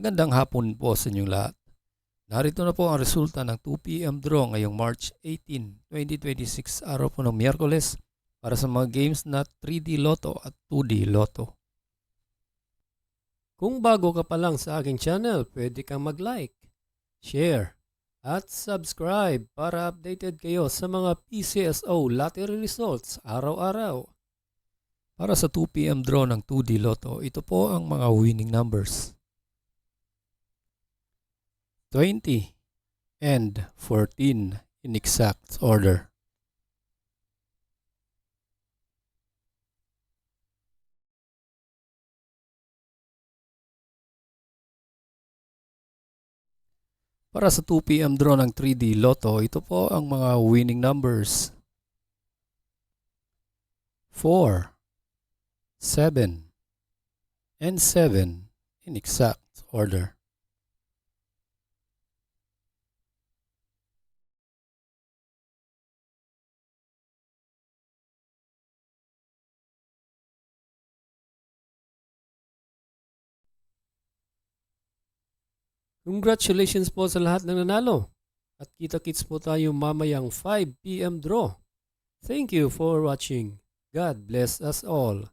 Magandang hapon po sa inyong lahat. Narito na po ang resulta ng 2 p.m. draw ngayong March 18, 2026, araw po ng Miyerkules para sa mga games na 3D Lotto at 2D Lotto. Kung bago ka pa lang sa aking channel, pwede kang mag-like, share, at subscribe para updated kayo sa mga PCSO lottery results araw-araw. Para sa 2 p.m. draw ng 2D Lotto, ito po ang mga winning numbers: 20 and 14 in exact order. Para sa 2 p.m. draw ng 3D Lotto, ito po ang mga winning numbers: 4, 7, and 7 in exact order. Congratulations po sa lahat ng nanalo. At kita-kits po tayo mamayang 5 p.m. draw. Thank you for watching. God bless us all.